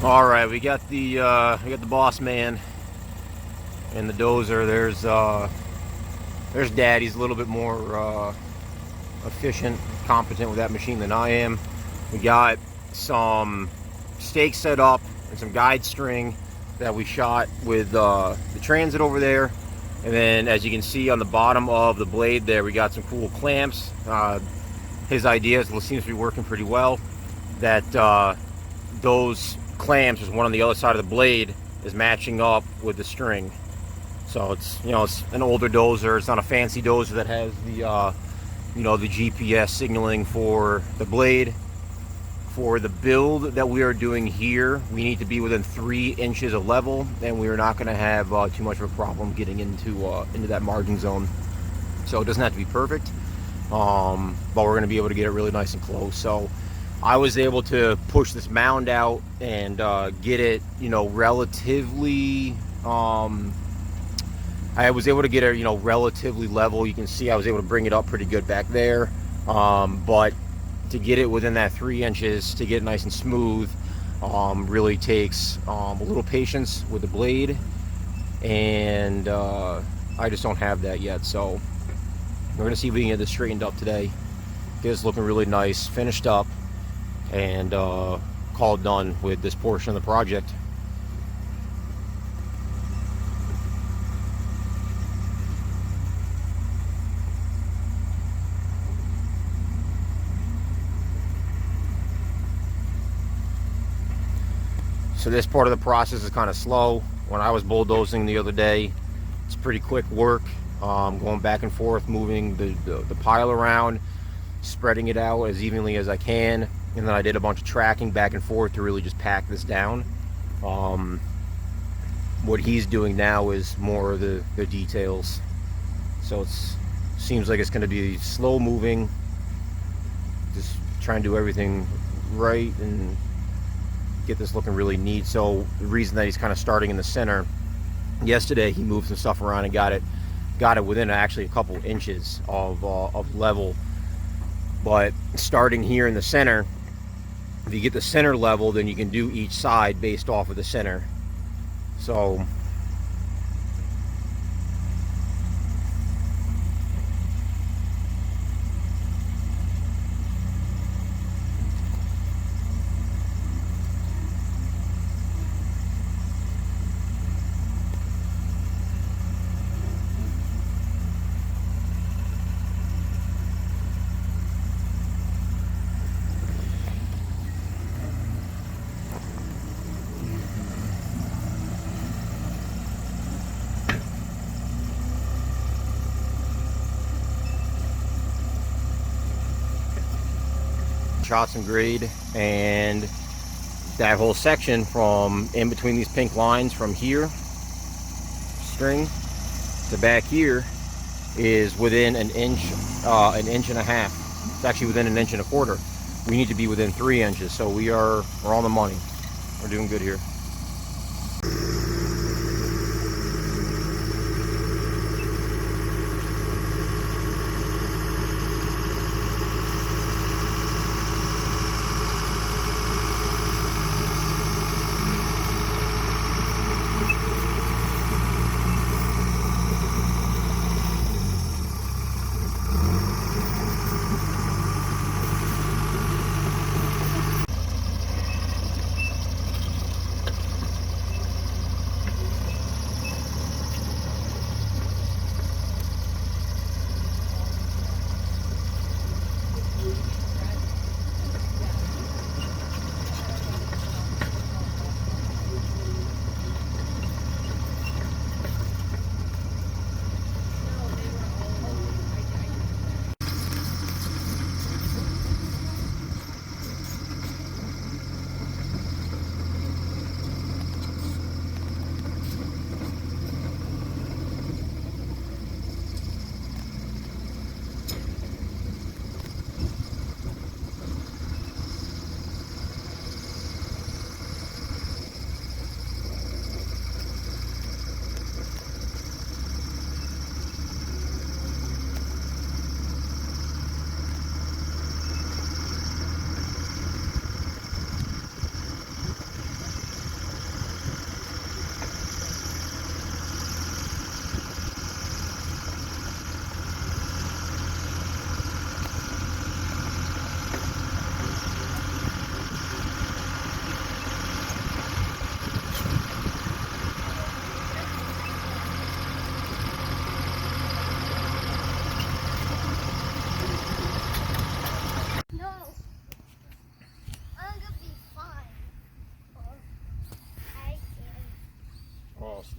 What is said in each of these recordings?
All right, we got the boss man and the dozer. There's Daddy's a little bit more efficient, competent with that machine than I am. We got some stakes set up and some guide string that we shot with the transit over there. And then, as you can see on the bottom of the blade there, we got some cool clamps. His idea seems to be working pretty well. That those clamps, there's one on the other side of the blade, is matching up with the string. So it's it's an older dozer. It's not a fancy dozer that has the the GPS signaling for the blade. For the build that we are doing here, we need to be within 3 inches of level, and we are not going to have too much of a problem getting into that margin zone. So it doesn't have to be perfect, but we're going to be able to get it really nice and close. So I was able to push this mound out and get it, relatively. I was able to get it, relatively level. You can see I was able to bring it up pretty good back there, but to get it within that 3 inches, to get it nice and smooth, really takes a little patience with the blade, and I just don't have that yet. So we're gonna see if we can get this straightened up today, get this looking really nice, finished up, and call it done with this portion of the project. So this part of the process is kind of slow. When I was bulldozing the other day, it's pretty quick work, going back and forth, moving the pile around, spreading it out as evenly as I can, and then I did a bunch of tracking back and forth to really just pack this down. What he's doing now is more of the details. So it seems like it's going to be slow moving, just trying to do everything right and get this looking really neat. So the reason that he's kind of starting in the center, yesterday he moved some stuff around and got it within actually a couple inches of level. But starting here in the center, if you get the center level, then you can do each side based off of the center. So shot some grade, and that whole section from in between these pink lines from here, string, to back here, is within an inch and a half. It's actually within an inch and a quarter. We need to be within 3 inches, so we're on the money. We're doing good here.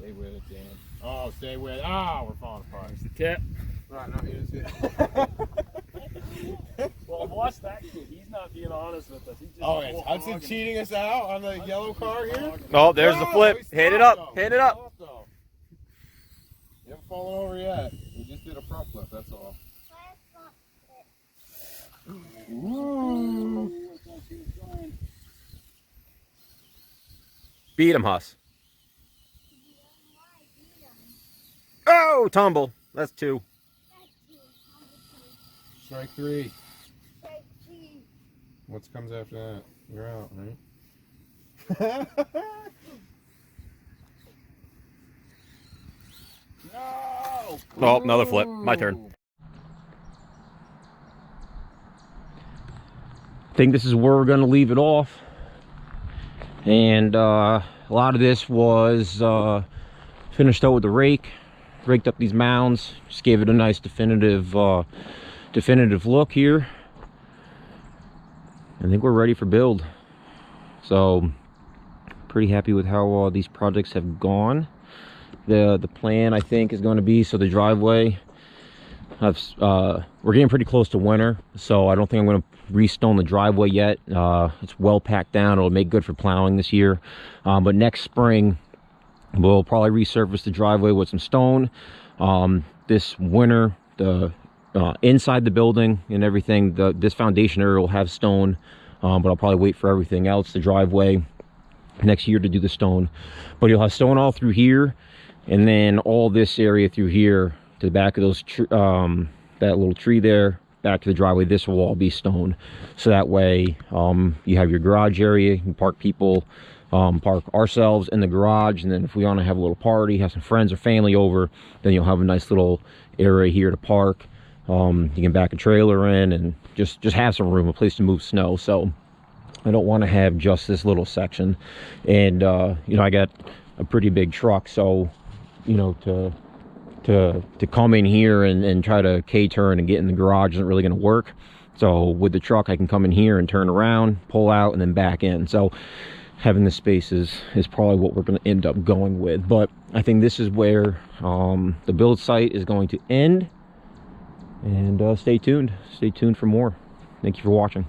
Stay with it, Dan. Oh, stay with it. Oh, we're falling apart. There's the tip. Right, no, here's it. Well, watch that kid. He's not being honest with us. He's just Oh, is Hudson cheating us out on the yellow car here? Oh, there's the flip. Hit it up. Hit it up. You haven't fallen over yet. We just did a front flip, that's all. Ooh. Beat him, Huss. Oh, tumble. That's 2. Strike 3. What comes after that? You're out, right? No! Oh, another flip. My turn. I think this is where we're going to leave it off. And a lot of this was finished out with the rake. Raked up these mounds. Just gave it a nice definitive look here. I think we're ready for build. So pretty happy with how these projects have gone. The plan, I think, is going to be, so the driveway, we're getting pretty close to winter, so I don't think I'm going to restone the driveway yet. It's well packed down. It'll make good for plowing this year, but next spring we'll probably resurface the driveway with some stone. This winter, the inside the building and everything, this foundation area will have stone, but I'll probably wait for everything else, the driveway, next year to do the stone. But you'll have stone all through here, and then all this area through here to the back of those that little tree there, back to the driveway. This will all be stone, so that way you have your garage area. You can park people, park ourselves in the garage, and then if we want to have a little party, have some friends or family over, then you'll have a nice little area here to park. You can back a trailer in and just have some room, a place to move snow. So I don't want to have just this little section. And you know, I got a pretty big truck, so you know, to come in here and try to K-turn and get in the garage isn't really going to work. So with the truck, I can come in here and turn around, pull out, and then back in. So having this space is probably what we're going to end up going with. But I think this is where the build site is going to end. And stay tuned for more. Thank you for watching.